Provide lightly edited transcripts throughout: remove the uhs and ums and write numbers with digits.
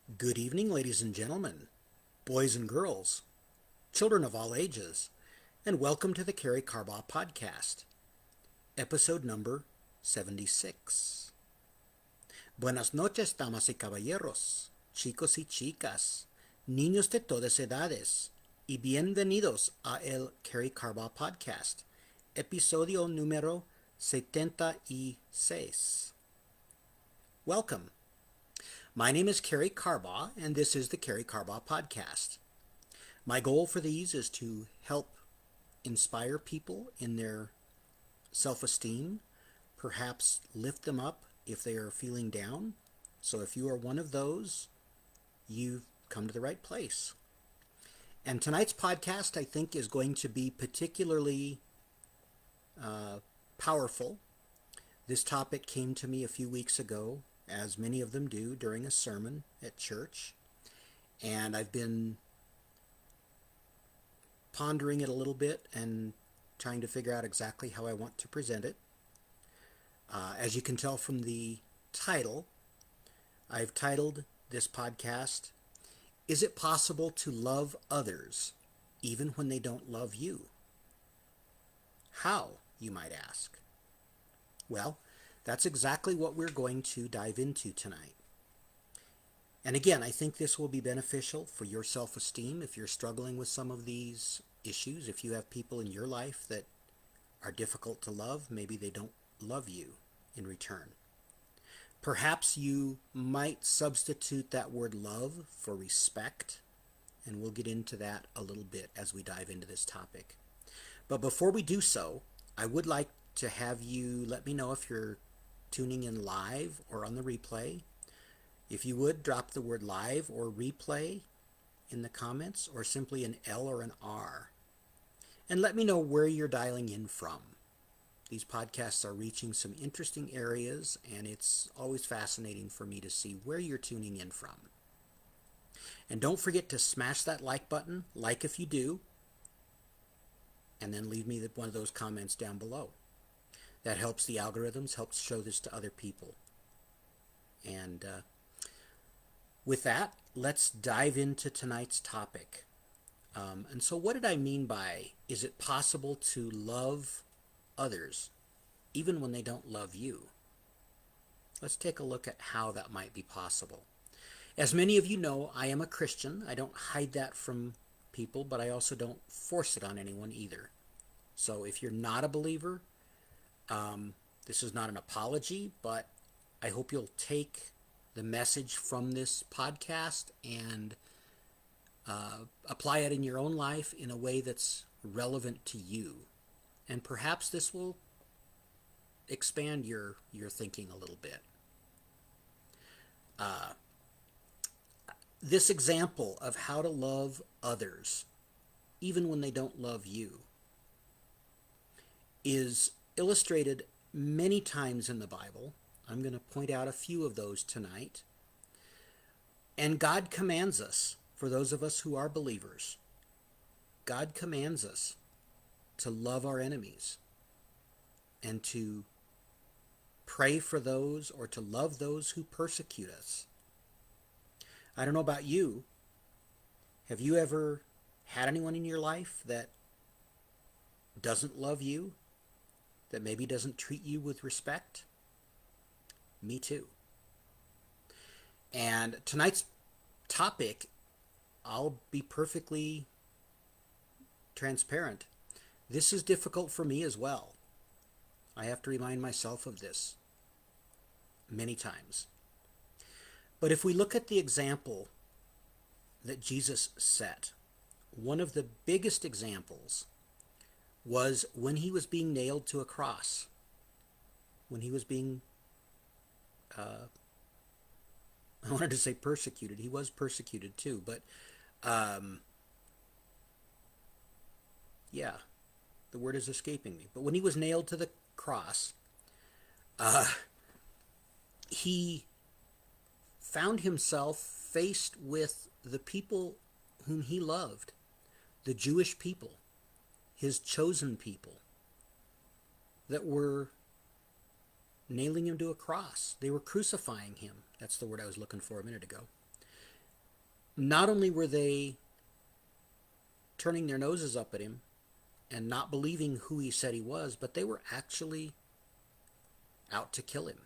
Good evening, ladies and gentlemen, boys and girls, children of all ages, and welcome to the Karey Carbaugh podcast, episode number 76. Buenas noches, damas y caballeros, chicos y chicas, niños de todas edades, y bienvenidos a el Karey Carbaugh podcast, episodio número 76. Welcome. My name is Karey Carbaugh, and this is the Karey Carbaugh Podcast. My goal for these is to help inspire people in their self-esteem, perhaps lift them up if they are feeling down. So if you are one of those, you've come to the right place. And tonight's podcast, I think, is going to be particularly powerful. This topic came to me a few weeks ago, as many of them do, during a sermon at church. And I've been pondering it a little bit and trying to figure out exactly how I want to present it. As you can tell from the title, I've titled this podcast, Is It Possible to Love Others Even When They Don't Love You? How, you might ask? Well, that's exactly what we're going to dive into tonight. And again, I think this will be beneficial for your self-esteem if you're struggling with some of these issues. If you have people in your life that are difficult to love, maybe they don't love you in return. Perhaps you might substitute that word love for respect, and we'll get into that a little bit as we dive into this topic. But before we do so, I would like to have you let me know if you're tuning in live or on the replay. If you would, drop the word live or replay in the comments, or simply an L or an R. And let me know where you're dialing in from. These podcasts are reaching some interesting areas, and it's always fascinating for me to see where you're tuning in from. And don't forget to smash that like button, like if you do, and then leave me one of those comments down below. That helps the algorithms, helps show this to other people. And with that, let's dive into tonight's topic. And so what did I mean by, is it possible to love others even when they don't love you? Let's take a look at how that might be possible. As many of you know, I am a Christian. I don't hide that from people, but I also don't force it on anyone either. So if you're not a believer, this is not an apology, but I hope you'll take the message from this podcast and apply it in your own life in a way that's relevant to you. And perhaps this will expand your thinking a little bit. This example of how to love others, even when they don't love you, is illustrated many times in the Bible. I'm going to point out a few of those tonight. And God commands us, for those of us who are believers, God commands us to love our enemies and to pray for those or to love those who persecute us. I don't know about you. Have you ever had anyone in your life that doesn't love you, that maybe doesn't treat you with respect? Me too. And tonight's topic, I'll be perfectly transparent. This is difficult for me as well. I have to remind myself of this many times. But if we look at the example that Jesus set, one of the biggest examples was when he was being nailed to a cross. When he was being, I wanted to say persecuted. He was persecuted too, but yeah, the word is escaping me. But when he was nailed to the cross, he found himself faced with the people whom he loved, the Jewish people, his chosen people, that were nailing him to a cross. They were crucifying him. That's the word I was looking for a minute ago. not only were they turning their noses up at him and not believing who he said he was, but they were actually out to kill him.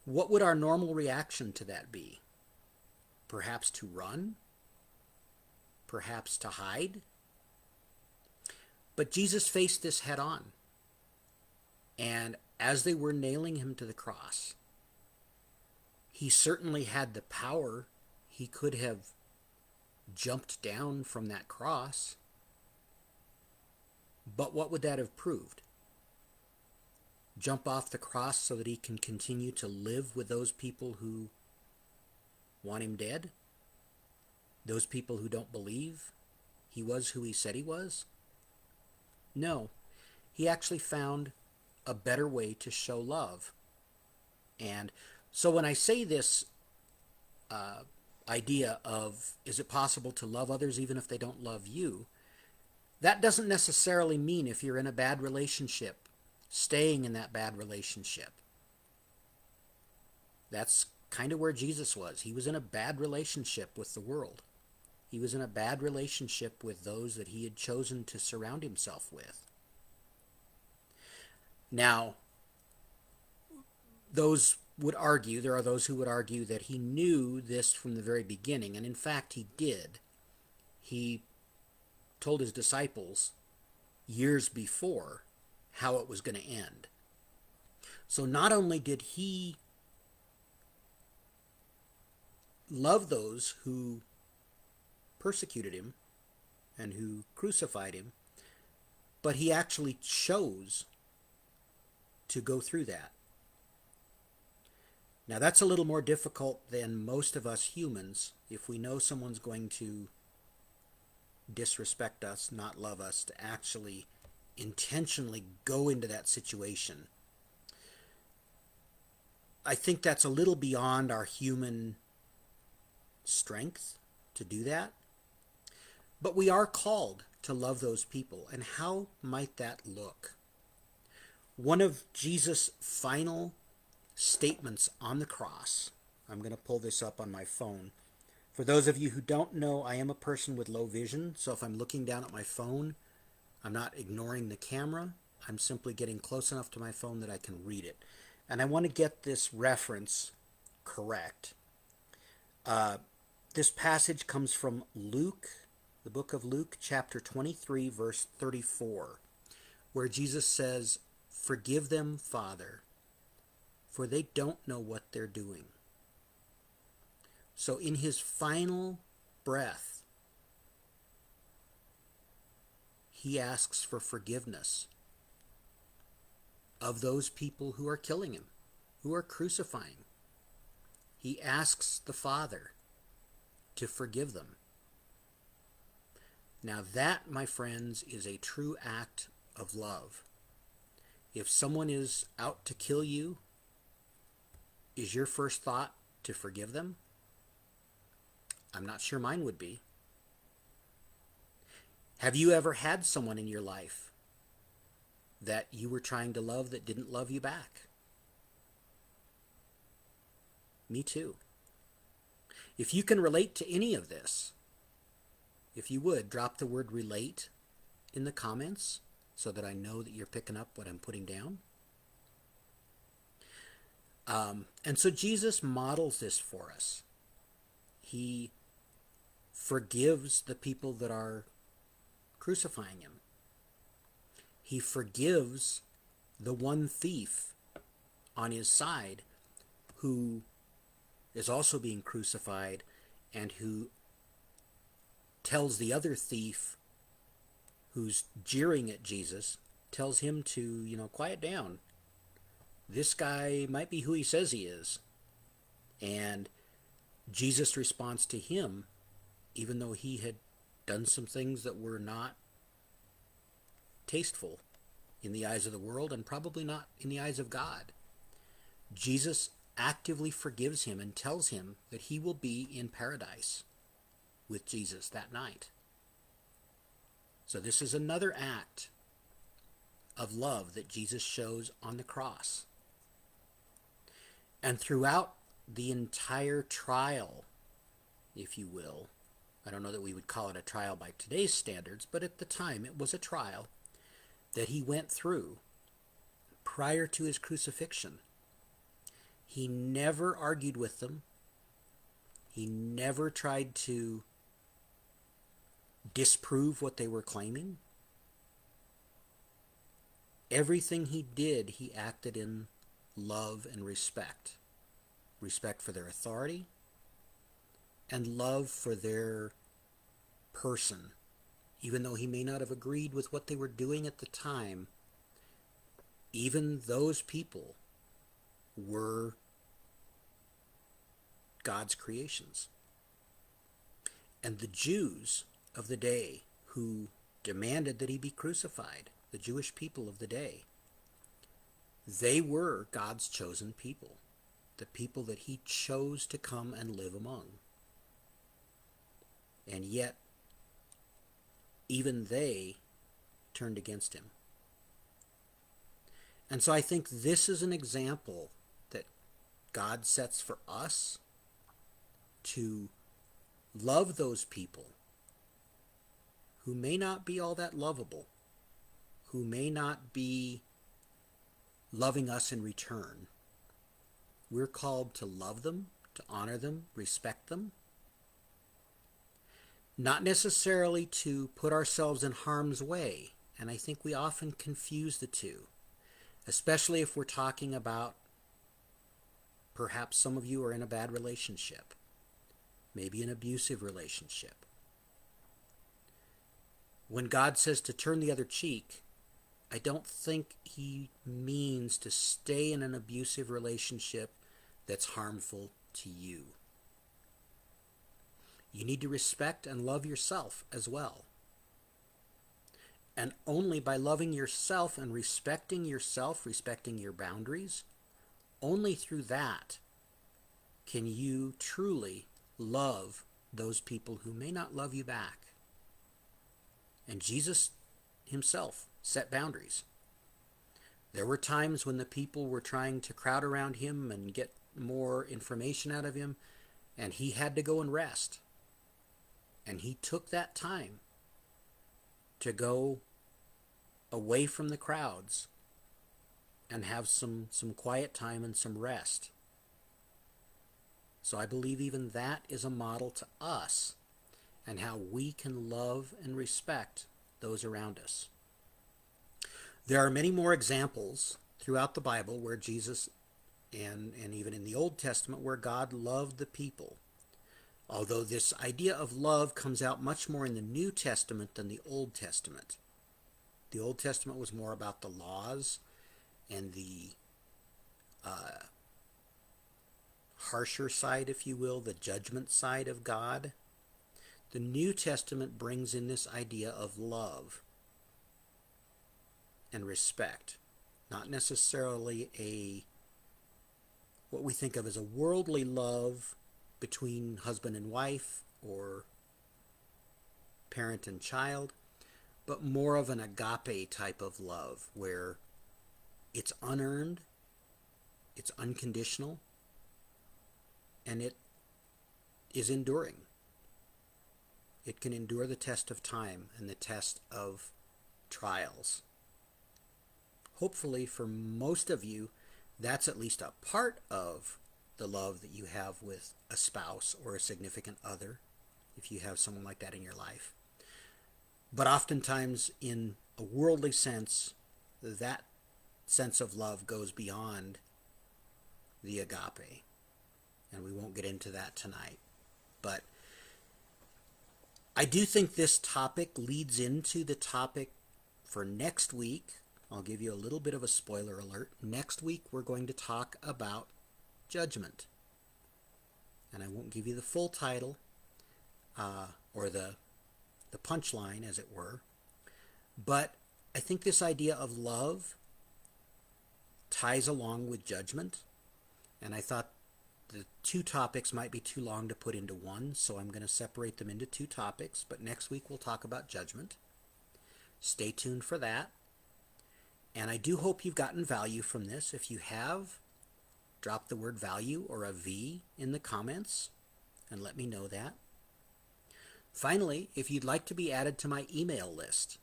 What would our normal reaction to that be? Perhaps to run? Perhaps to hide? But Jesus faced this head on. And as they were nailing him to the cross, he certainly had the power. He could have jumped down from that cross. But what would that have proved? Jump off the cross so that he can continue to live with those people who want him dead? Those people who don't believe he was who he said he was? No, he actually found a better way to show love. And so when I say this idea of, is it possible to love others even if they don't love you? That doesn't necessarily mean if you're in a bad relationship, staying in that bad relationship. That's kind of where Jesus was. He was in a bad relationship with the world. He was in a bad relationship with those that he had chosen to surround himself with. Now, those would argue, there are those who would argue that he knew this from the very beginning, and in fact he did. He told his disciples years before how it was going to end. So not only did he love those who persecuted him and who crucified him, but he actually chose to go through that. Now that's a little more difficult than most of us humans. If we know someone's going to disrespect us, not love us, to actually intentionally go into that situation. I think that's a little beyond our human strength to do that. But we are called to love those people. And how might that look? One of Jesus' final statements on the cross, I'm going to pull this up on my phone. For those of you who don't know, I am a person with low vision, so if I'm looking down at my phone, I'm not ignoring the camera. I'm simply getting close enough to my phone that I can read it. And I want to get this reference correct. This passage comes from Luke, the book of Luke, chapter 23, verse 34, where Jesus says, "Forgive them, Father, for they don't know what they're doing." So in his final breath, he asks for forgiveness of those people who are killing him, who are crucifying. He asks the Father to forgive them. Now that, my friends, is a true act of love. If someone is out to kill you, is your first thought to forgive them? I'm not sure mine would be. Have you ever had someone in your life that you were trying to love that didn't love you back? Me too. If you can relate to any of this, if you would, drop the word relate in the comments so that I know that you're picking up what I'm putting down. And so Jesus models this for us. He forgives the people that are crucifying him. He forgives the one thief on his side who is also being crucified and who tells the other thief who's jeering at Jesus, tells him to, quiet down. This guy might be who he says he is. And Jesus' response to him, even though he had done some things that were not tasteful in the eyes of the world and probably not in the eyes of God, Jesus actively forgives him and tells him that he will be in paradise with Jesus that night. So this is another act of love that Jesus shows on the cross. And throughout the entire trial if you will. I don't know that we would call it a trial by today's standards, but at the time it was a trial that he went through prior to his crucifixion. He never argued with them. He never tried to disprove what they were claiming. Everything he did, he acted in love and respect. Respect for their authority and love for their person. Even though he may not have agreed with what they were doing at the time, even those people were God's creations. And the Jews of the day who demanded that he be crucified, the Jewish people of the day, they were God's chosen people, the people that he chose to come and live among. And yet, even they turned against him. And so I think this is an example that God sets for us to love those people who may not be all that lovable, who may not be loving us in return. We're called to love them, to honor them, respect them, not necessarily to put ourselves in harm's way. And I think we often confuse the two, especially if we're talking about perhaps some of you are in a bad relationship, maybe an abusive relationship. When God says to turn the other cheek, I don't think he means to stay in an abusive relationship that's harmful to you. You need to respect and love yourself as well. And only by loving yourself and respecting yourself, respecting your boundaries, only through that can you truly love those people who may not love you back. And Jesus himself set boundaries. There were times when the people were trying to crowd around him and get more information out of him, and he had to go and rest. And he took that time to go away from the crowds and have some quiet time and some rest. So I believe even that is a model to us and how we can love and respect those around us. There are many more examples throughout the Bible where Jesus, and even in the Old Testament, where God loved the people. Although this idea of love comes out much more in the New Testament than the Old Testament. The Old Testament was more about the laws and the harsher side, if you will, the judgment side of God. The New Testament brings in this idea of love and respect. Not necessarily what we think of as a worldly love between husband and wife or parent and child, but more of an agape type of love where it's unearned, it's unconditional, and it is enduring. It can endure the test of time and the test of trials. Hopefully for most of you, that's at least a part of the love that you have with a spouse or a significant other, if you have someone like that in your life. But oftentimes in a worldly sense, that sense of love goes beyond the agape. And we won't get into that tonight. But I do think this topic leads into the topic for next week. I'll give you a little bit of a spoiler alert. Next week we're going to talk about judgment. And I won't give you the full title or the punchline, as it were. But I think this idea of love ties along with judgment. And I thought the two topics might be too long to put into one, so I'm going to separate them into two topics. But next week we'll talk about judgment. Stay tuned for that. And I do hope you've gotten value from this. If you have, drop the word value or a V in the comments, and let me know that. Finally, if you'd like to be added to my email list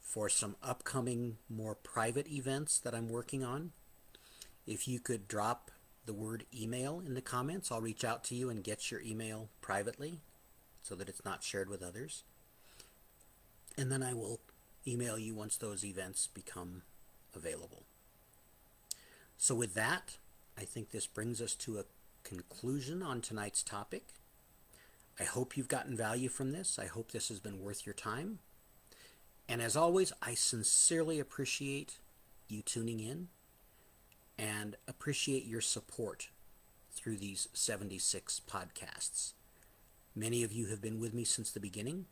for some upcoming, more private events that I'm working on, if you could drop the word email in the comments, I'll reach out to you and get your email privately so that it's not shared with others. And then I will email you once those events become available. So with that, I think this brings us to a conclusion on tonight's topic. I hope you've gotten value from this. I hope this has been worth your time. And as always, I sincerely appreciate you tuning in and appreciate your support through these 76 podcasts. Many of you have been with me since the beginning.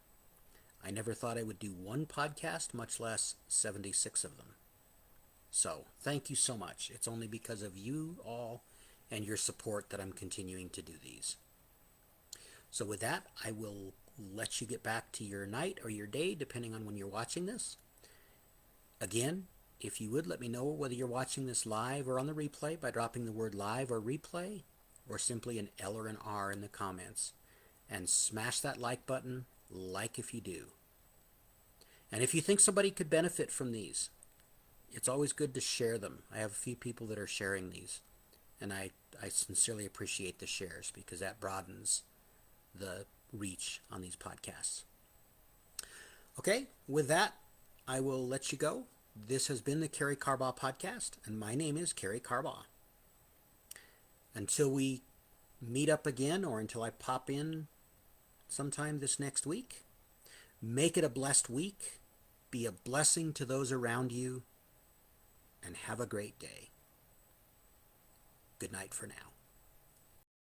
I never thought I would do one podcast, much less 76 of them. So, thank you so much. It's only because of you all and your support that I'm continuing to do these. So with that, I will let you get back to your night or your day, depending on when you're watching this. Again, if you would, let me know whether you're watching this live or on the replay by dropping the word live or replay, or simply an L or an R in the comments. And smash that like button, like if you do. And if you think somebody could benefit from these, it's always good to share them. I have a few people that are sharing these, and I sincerely appreciate the shares because that broadens the reach on these podcasts. Okay, with that, I will let you go. This has been the Karey Carbaugh podcast, and my name is Karey Carbaugh. Until we meet up again, or until I pop in sometime this next week, make it a blessed week, be a blessing to those around you, and have a great day. Good night for now.